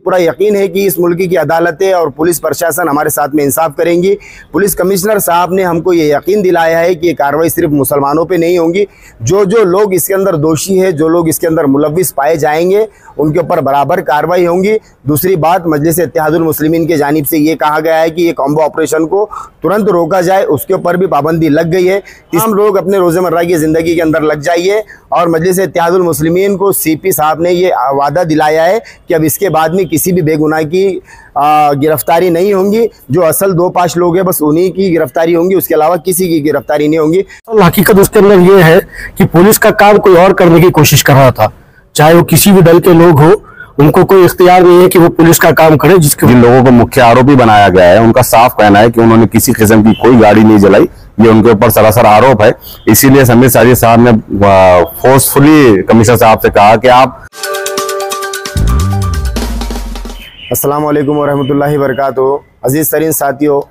पूरा यकीन है कि इस मुल्क की अदालतें और पुलिस प्रशासन हमारे साथ में इंसाफ करेंगी। पुलिस कमिश्नर साहब ने हमको ये यकीन दिलाया है कि ये कार्रवाई सिर्फ मुसलमानों पे नहीं होंगी। जो लोग इसके अंदर दोषी है, जो लोग इसके अंदर मुलव्विस पाए जाएंगे, उनके ऊपर बराबर कार्रवाई होंगी। दूसरी बात, मजलिस इत्तेहादुल मुस्लिमीन की जानिब से ये कहा गया है कि ये कॉम्बो ऑपरेशन को तुरंत रोका जाए, उसके ऊपर भी पाबंदी लग गई है। तमाम लोग अपने रोज़मर्रा की ज़िंदगी के अंदर लग जाइए। और मजलिस इत्तेहादुल मुस्लिमीन को सीपी साहब ने ये वादा दिलाया है कि अब इसके बाद में किसी भी बेगुनाह की गिरफ्तारी नहीं होंगी। जो असल 2-5 लोग हैं बस उन्हीं की गिरफ्तारी होंगी, उसके अलावा किसी की गिरफ्तारी नहीं होंगी। हकीकत उसके अंदर ये है कि पुलिस का काम कोई और करने की कोशिश कर रहा था, चाहे वो किसी भी दल के लोग हो, उनको कोई इख्तियार नहीं है कि वो पुलिस का काम करे। जिन लोगों को मुख्य आरोपी बनाया गया है उनका साफ कहना है कि उन्होंने किसी किस्म की कोई गाड़ी नहीं जलाई, ये उनके ऊपर सरासर आरोप है। इसीलिए समीर साजिद साहब ने फोर्सफुली कमिश्नर साहब से कहा कि आप अस्सलाम वालेकुम वरहमतुल्लाहि वबरकातुहू। अजीज़ तरीन साथियों,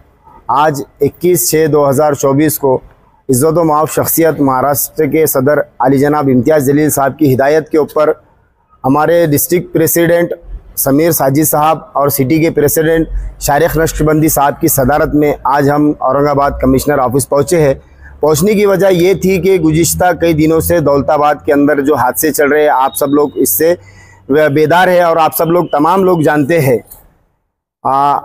आज 21/6/2024 को इज़्ज़त व माफ़ शख्सियत महाराष्ट्र के सदर अली जनाब इम्तियाज़ जलील साहब की हिदायत के ऊपर हमारे डिस्ट्रिक्ट प्रेसिडेंट समीर साजिद साहब और सिटी के प्रेसिडेंट शारिक नक्शबंदी साहब की सदारत में आज हम औरंगाबाद कमिश्नर ऑफिस पहुँचे हैं। पहुँचने की वजह ये थी कि गुज़िश्ता कई दिनों से दौलताबाद के अंदर जो हादसे चल रहे हैं, आप सब लोग इससे बेदार है और आप सब लोग तमाम लोग जानते हैं।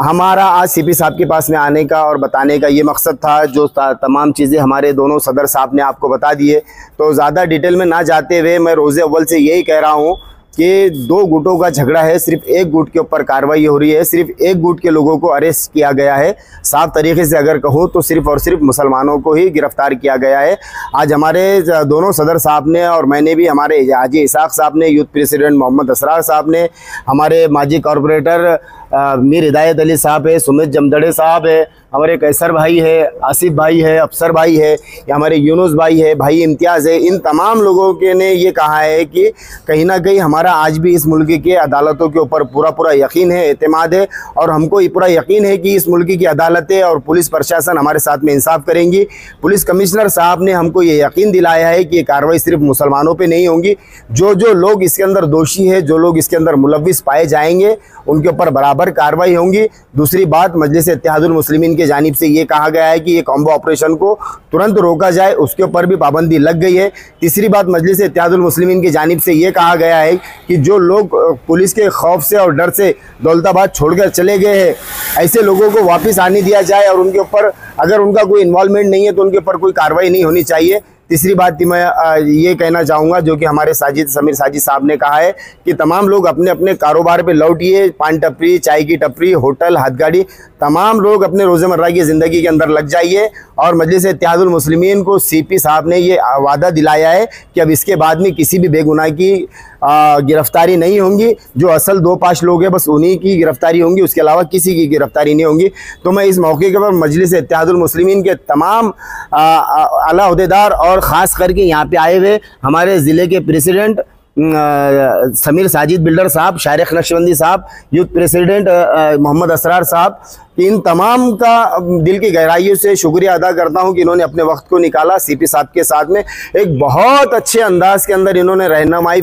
हमारा आज सीपी साहब के पास में आने का और बताने का ये मकसद था। जो तमाम चीज़ें हमारे दोनों सदर साहब ने आपको बता दिए, तो ज़्यादा डिटेल में ना जाते हुए मैं रोज़े अव्वल से यही कह रहा हूँ कि 2 गुटों का झगड़ा है, सिर्फ एक गुट के ऊपर कार्रवाई हो रही है, सिर्फ एक गुट के लोगों को अरेस्ट किया गया है। साफ तरीके से अगर कहूँ तो सिर्फ और सिर्फ मुसलमानों को ही गिरफ्तार किया गया है। आज हमारे दोनों सदर साहब ने और मैंने भी, हमारे हाजी इसाक साहब ने, यूथ प्रेसिडेंट मोहम्मद असरार साहब ने, हमारे माजी कॉरपोरेटर मीर हिदायत अली साहब है, सुमित जमदड़े साहब है, हमारे कैसर भाई है, आसिफ भाई है, अफसर भाई है, या हमारे यूनुस भाई है, भाई इम्तियाज़ है, इन तमाम लोगों के ने ये कहा है कि कहीं ना कहीं हमारा आज भी इस मुल्क के अदालतों के ऊपर पूरा यकीन है, एतमाद है, और हमको ये पूरा यकीन है कि इस मुल्क की अदालतें और पुलिस प्रशासन हमारे साथ में इंसाफ करेंगी। पुलिस कमिश्नर साहब ने हमको ये यकीन दिलाया है कि ये कार्रवाई सिर्फ मुसलमानों पर नहीं होंगी। जो लोग इसके अंदर दोषी है, जो लोग इसके अंदर मुलव्विस पाए जाएंगे, उनके ऊपर बराबर कार्रवाई होंगी। दूसरी बात, मजलिस इत्तेहादुल मुस्लिमीन की जानिब से ये कहा गया है कि ये कॉम्बो ऑपरेशन को तुरंत रोका जाए, उसके ऊपर भी पाबंदी लग गई है। तीसरी बात, मजलिस इत्तेहादुल मुस्लिमीन की जानिब से ये कहा गया है कि जो लोग पुलिस के खौफ से और डर से दौलताबाद छोड़कर चले गए हैं, ऐसे लोगों को वापस आने दिया जाए और उनके ऊपर अगर उनका कोई इन्वॉल्वमेंट नहीं है तो उनके ऊपर कोई कार्रवाई नहीं होनी चाहिए। तीसरी बात मैं ये कहना चाहूँगा, जो कि हमारे समीर साजिद साहब ने कहा है कि तमाम लोग अपने अपने कारोबार पे लौटिए। पान टपरी, चाय की टपरी, होटल, हाथगाड़ी, तमाम लोग अपने रोज़मर्रा की ज़िंदगी के अंदर लग जाइए। और मजलिस इत्तेहादुल मुस्लिमीन को सीपी साहब ने ये वादा दिलाया है कि अब इसके बाद में किसी भी बेगुनाह की गिरफ्तारी नहीं होंगी। जो असल 2-5 लोग हैं बस उन्हीं की गिरफ्तारी होंगी, उसके अलावा किसी की गिरफ्तारी नहीं होंगी। तो मैं इस मौके के पर मजलिस इत्तेहादुल मुस्लिमीन के तमाम आला ओहदेदार और ख़ास करके यहाँ पे आए हुए हमारे ज़िले के प्रेसिडेंट समीर साजिद बिल्डर साहब, शारिक नक्शबंदी साहब, यूथ प्रेसिडेंट मोहम्मद असरार साहब, इन तमाम का दिल की गहराइयों से शुक्रिया अदा करता हूं कि इन्होंने अपने वक्त को निकाला। सीपी साहब के साथ में एक बहुत अच्छे अंदाज के अंदर इन्होंने रहनुमाई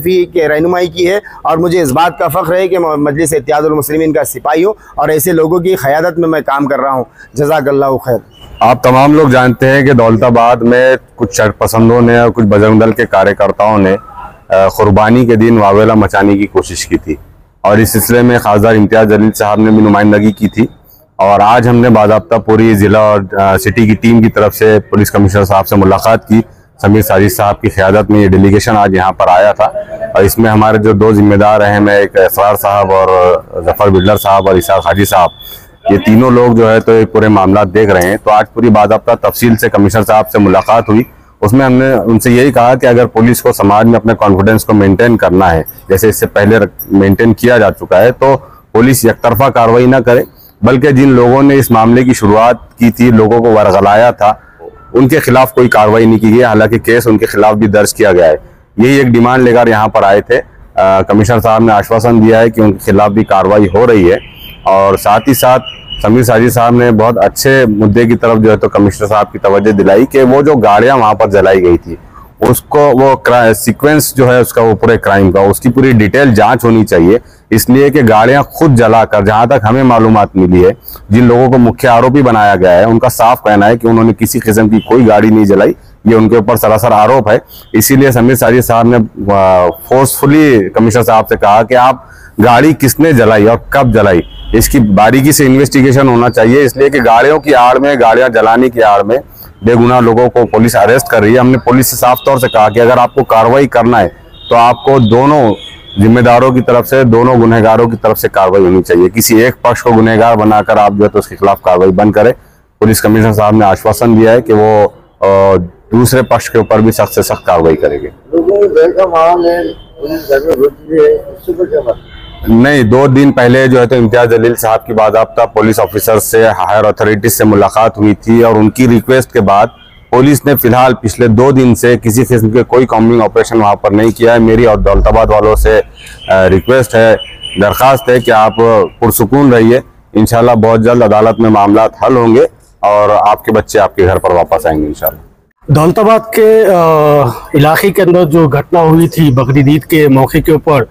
की है और मुझे इस बात का फ़ख्र है कि मैं मजलिस इत्तेहादुल मुस्लिमीन का सिपाही हूँ और ऐसे लोगों की क़यादत में मैं काम कर रहा हूँ। जज़ाकल्लाहु खैर। आप तमाम लोग जानते हैं कि दौलताबाद में कुछ शरपसंदों ने और कुछ बजरंग दल के कार्यकर्ताओं ने कुर्बानी के दिन वावेला मचाने की कोशिश की थी और इस सिलसिले में खासदार इम्तियाज़ जलील साहब ने भी नुमाइंदगी की थी। और आज हमने बाज़ाब्ता पूरी ज़िला और सिटी की टीम की तरफ से पुलिस कमिश्नर साहब से मुलाकात की। समीर साजिद साहब की क़यादत में ये डेलीगेशन आज यहाँ पर आया था और इसमें हमारे जो 2 जिम्मेदार हैं, मैं एक असरार साहब और जफ़र बिल्डर साहब और इसाक हाजी साहब, ये तीनों लोग जो है तो एक पूरे मामला देख रहे हैं। तो आज पूरी बाज़ाब्ता तफसील से कमिश्नर साहब से मुलाकात हुई। उसमें हमने उनसे यही कहा कि अगर पुलिस को समाज में अपने कॉन्फिडेंस को मेंटेन करना है, जैसे इससे पहले मेंटेन किया जा चुका है, तो पुलिस एकतरफा कार्रवाई ना करे, बल्कि जिन लोगों ने इस मामले की शुरुआत की थी, लोगों को वरगलाया था, उनके खिलाफ कोई कार्रवाई नहीं की गई। हालांकि केस उनके खिलाफ भी दर्ज किया गया है। यही एक डिमांड लेकर यहाँ पर आए थे। कमिश्नर साहब ने आश्वासन दिया है कि उनके खिलाफ भी कार्रवाई हो रही है और साथ ही साथ समीर साजिद साहब ने बहुत अच्छे मुद्दे की तरफ जो है तो कमिश्नर साहब की तवज्जो दिलाई कि वो जो गाड़ियां वहां पर जलाई गई थी उसको वो सीक्वेंस जो है उसका, वो पूरे क्राइम का, उसकी पूरी डिटेल जांच होनी चाहिए। इसलिए कि गाड़ियां खुद जलाकर, जहां तक हमें मालूमात मिली है, जिन लोगों को मुख्य आरोपी बनाया गया है उनका साफ कहना है कि उन्होंने किसी किस्म की कोई गाड़ी नहीं जलाई। ये उनके ऊपर सरासर आरोप है। इसीलिए समीर साजिद साहब ने फोर्सफुली कमिश्नर साहब से कहा कि आप गाड़ी किसने जलाई और कब जलाई, इसकी बारीकी से इन्वेस्टिगेशन होना चाहिए। इसलिए कि गाड़ियों की आड़ में, गाड़ियां जलाने की आड़ में बेगुनाह लोगों को पुलिस अरेस्ट कर रही है। हमने पुलिस से साफ तौर से कहा कि अगर आपको कार्रवाई करना है तो आपको दोनों जिम्मेदारों की तरफ से, दोनों गुनहगारों की तरफ से कार्रवाई होनी चाहिए। किसी एक पक्ष को गुनहगार बनाकर आप जो है तो उसके खिलाफ कार्रवाई बंद करें। पुलिस कमिश्नर साहब ने आश्वासन दिया है कि वो दूसरे पक्ष के ऊपर भी सख्त से सख्त कार्रवाई करेंगे। नहीं, 2 दिन पहले जो है तो इम्तियाज जलील साहब की बाज़ाब्ता पुलिस ऑफिसर से, हायर अथॉरिटीज से मुलाकात हुई थी और उनकी रिक्वेस्ट के बाद पुलिस ने फिलहाल पिछले 2 दिन से किसी किस्म के कोई कॉम्बिंग ऑपरेशन वहां पर नहीं किया है। मेरी और दौलताबाद वालों से रिक्वेस्ट है, दरख्वास्त है कि आप पुरसुकून रहिए। इंशाल्लाह बहुत जल्द अदालत में मामला हल होंगे और आपके बच्चे आपके घर पर वापस आएंगे इंशाल्लाह। दौलताबाद के इलाके के अंदर जो घटना हुई थी बकरीद ईद के मौके के ऊपर,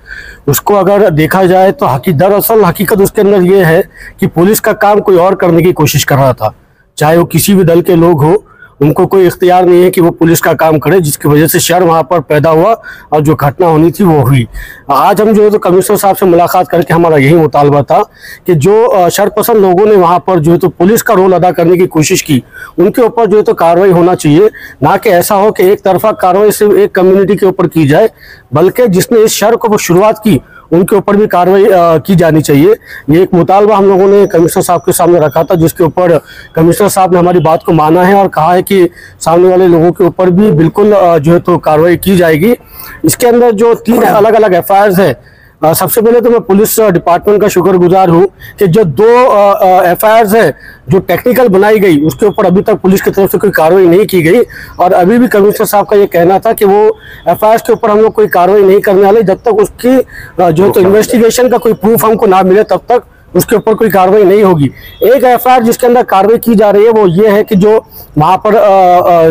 उसको अगर देखा जाए तो दरअसल हकीकत उसके अंदर ये है कि पुलिस का काम कोई और करने की कोशिश कर रहा था। चाहे वो किसी भी दल के लोग हो, उनको कोई इख्तियार नहीं है कि वो पुलिस का काम करे, जिसकी वजह से शर वहाँ पर पैदा हुआ और जो घटना होनी थी वो हुई। आज हम जो है तो कमिश्नर साहब से मुलाकात करके हमारा यही मुतालबा था कि जो शरपसंद लोगों ने वहाँ पर जो है तो पुलिस का रोल अदा करने की कोशिश की, उनके ऊपर जो है तो कार्रवाई होना चाहिए। ना कि ऐसा हो कि एक तरफा कार्रवाई सिर्फ एक कम्युनिटी के ऊपर की जाए, बल्कि जिसने इस शर को शुरुआत की उनके ऊपर भी कार्रवाई की जानी चाहिए। ये एक मुतालबा हम लोगों ने कमिश्नर साहब के सामने रखा था, जिसके ऊपर कमिश्नर साहब ने हमारी बात को माना है और कहा है कि सामने वाले लोगों के ऊपर भी बिल्कुल जो है तो कार्रवाई की जाएगी। इसके अंदर जो 3 अलग अलग एफआईआर है, सबसे पहले तो मैं पुलिस डिपार्टमेंट का शुक्रगुजार हूँ कि जो 2 एफआईआर है जो टेक्निकल बनाई गई, उसके ऊपर अभी तक पुलिस की तरफ से कोई कार्रवाई नहीं की गई। और अभी भी कमिश्नर साहब का ये कहना था कि वो एफआईआर के ऊपर हम लोग कोई कार्रवाई नहीं करने वाले जब तक उसकी जो तो इन्वेस्टिगेशन का कोई प्रूफ हमको ना मिले, तब तक उसके ऊपर कोई कार्रवाई नहीं होगी। एक एफआईआर जिसके अंदर कार्रवाई की जा रही है वो ये है कि जो वहां पर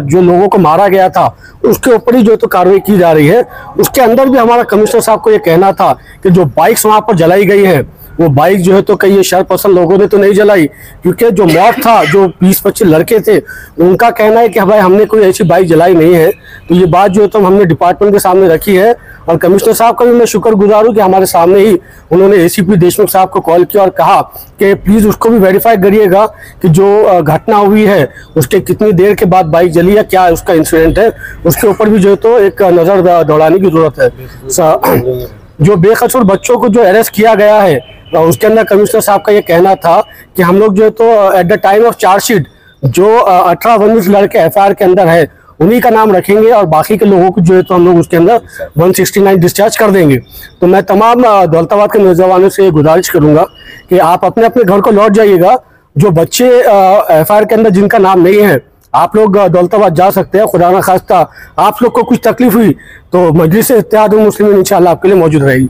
जो लोगों को मारा गया था उसके ऊपर ही जो तो कार्रवाई की जा रही है। उसके अंदर भी हमारा कमिश्नर साहब को ये कहना था कि जो बाइक्स वहां पर जलाई गई है, वो बाइक जो है तो कई शरपसंद लोगों ने तो नहीं जलाई, क्योंकि जो मौत था, जो 20-25 लड़के थे, उनका कहना है कि भाई हमने कोई ऐसी बाइक जलाई नहीं है। तो ये बात जो है तो हमने डिपार्टमेंट के सामने रखी है और कमिश्नर साहब का भी मैं शुक्रगुजार हूँ कि हमारे सामने ही उन्होंने एसीपी देशमुख साहब को कॉल किया और कहा कि प्लीज़ उसको भी वेरीफाई करिएगा कि जो घटना हुई है उसके कितनी देर के बाद बाइक जली है, क्या उसका इंसिडेंट है, उसके ऊपर भी जो है तो एक नज़र दौड़ाने की जरूरत है। जो बेकसूर बच्चों को जो अरेस्ट किया गया है, उसके अंदर कमिश्नर साहब का ये कहना था कि हम लोग जो है तो at the time of chargesheet जो 18-19 लड़के एफआईआर के अंदर है उन्हीं का नाम रखेंगे और बाकी के लोगों को जो है तो हम लोग उसके अंदर 169 डिस्चार्ज कर देंगे। तो मैं तमाम दौलताबाद के नौजवानों से गुजारिश करूंगा कि आप अपने अपने घर को लौट जाइएगा। जो बच्चे एफआईआर के अंदर जिनका नाम नहीं है, आप लोग दौलताबाद जा सकते हैं। खुदा ना खास्ता आप लोग को कुछ तकलीफ हुई तो मजलिस इत्तेहादुल मुस्लिमीन इंशाअल्लाह आपके लिए मौजूद रहेगी।